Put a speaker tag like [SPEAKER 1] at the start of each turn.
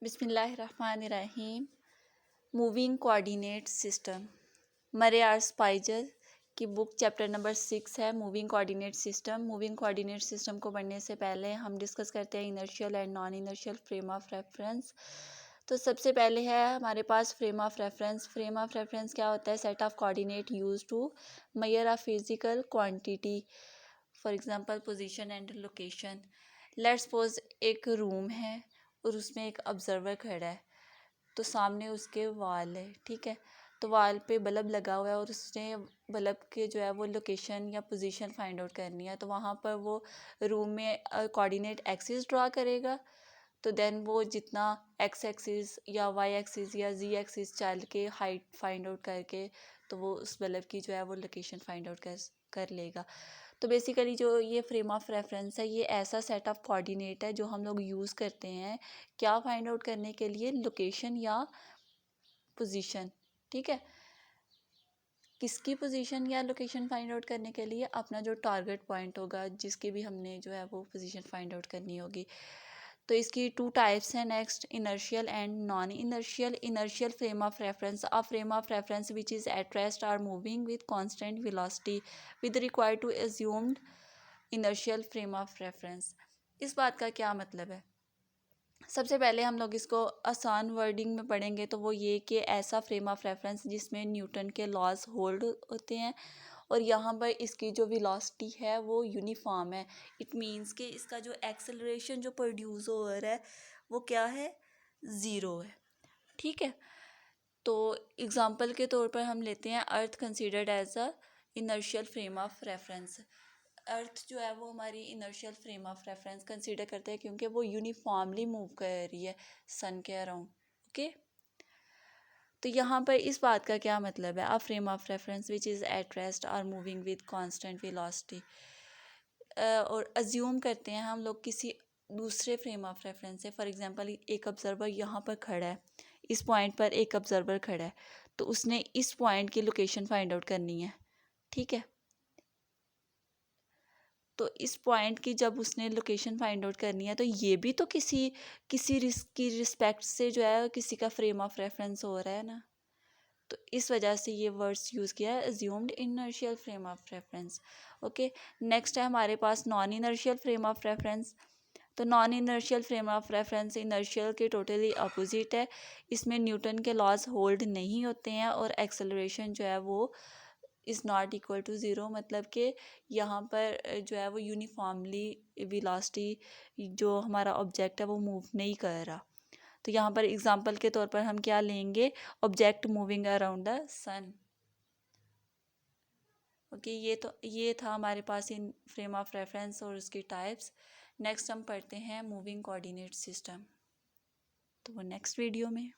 [SPEAKER 1] बिस्मिल्लाहिर्रहमानिर्रहीम। Moving coordinate system Murray R Spiegel की book chapter number 6 है moving coordinate system. Moving coordinate system को पढ़ने से पहले हम डिस्कस करते हैं inertial and non inertial frame of reference. तो सबसे पहले है हमारे पास frame of reference. Frame of reference क्या होता है? Set of coordinate use to measure a physical quantity, for example position and location. Let's suppose एक रूम है और उसमें एक ऑब्जर्वर खड़ा है, तो सामने उसके वाल है, ठीक है। तो वाल पे बल्ब लगा हुआ है और उसने बल्ब के जो है वो लोकेशन या पोजीशन फाइंड आउट करनी है। तो वहाँ पर वो रूम में कोऑर्डिनेट एक्सिस ड्रा करेगा। तो देन वो जितना एक्स एक्सिस या वाई एक्सिस या जी एक्सिस चल के हाइट फाइंड आउट करके तो वो उस बल्ब की जो है वो लोकेशन फाइंड आउट कर लेगा। तो बेसिकली जो ये फ्रेम ऑफ रेफरेंस है, ये ऐसा सेट ऑफ कोऑर्डिनेट है जो हम लोग यूज़ करते हैं क्या फाइंड आउट करने के लिए? लोकेशन या पोजीशन, ठीक है। किसकी पोजीशन या लोकेशन फाइंड आउट करने के लिए? अपना जो टारगेट पॉइंट होगा, जिसकी भी हमने जो है वो पोजीशन फाइंड आउट करनी होगी। तो इसकी 2 टाइप्स हैं next, inertial and non inertial. Inertial frame of reference, a frame of reference which is at rest or moving with constant velocity with required to assumed inertial frame of reference. इस बात का क्या मतलब है? सबसे पहले हम लोग इसको आसान वर्डिंग में पढ़ेंगे तो वो ये कि ऐसा फ्रेम ऑफ रेफरेंस जिसमें न्यूटन के लॉज होल्ड होते हैं और यहाँ पर इसकी जो वेलोसिटी है वो यूनिफॉर्म है। इट मीन्स कि इसका जो एक्सेलरेशन जो प्रोड्यूस हो रहा है वो क्या है? ज़ीरो है, ठीक है। तो एग्जांपल के तौर पर हम लेते हैं earth considered as a inertial frame of reference. Earth जो है वो हमारी inertial frame of reference consider करते हैं क्योंकि वो यूनिफॉर्मली मूव कर रही है सन के अराउंड, ओके। तो यहाँ पर इस बात का क्या मतलब है? A frame of reference which is at rest or moving with constant velocity. और अज्यूम करते हैं हम लोग किसी दूसरे फ्रेम ऑफ रेफरेंस से। फॉर एग्जांपल एक ऑब्जर्वर यहाँ पर खड़ा है, इस पॉइंट पर एक ऑब्जर्वर खड़ा है, तो उसने इस पॉइंट की लोकेशन फाइंड आउट करनी है, ठीक है। तो इस पॉइंट की जब उसने लोकेशन फाइंड आउट करनी है तो ये भी तो किसी रिस्क की रिस्पेक्ट से जो है किसी का फ्रेम ऑफ रेफरेंस हो रहा है ना। तो इस वजह से ये वर्ड्स यूज़ किया है, assumed inertial frame of reference, okay. Next है हमारे पास non inertial frame of reference. तो non inertial frame of reference inertial के टोटली अपोजिट है। इसमें न्यूटन के लॉज होल्ड नहीं होते हैं और एक्सेलरेशन जो है वो is not equal to zero, मतलब कि यहाँ पर जो है वो यूनिफॉर्मली वेलोसिटी जो हमारा ऑब्जेक्ट है वो मूव नहीं कर रहा। तो यहाँ पर एग्जांपल के तौर पर हम क्या लेंगे? Object moving around the sun, okay. ये था हमारे पास इन फ्रेम ऑफ रेफरेंस और उसकी टाइप्स। नेक्स्ट हम पढ़ते हैं मूविंग कोऑर्डिनेट सिस्टम, तो वो नेक्स्ट वीडियो में।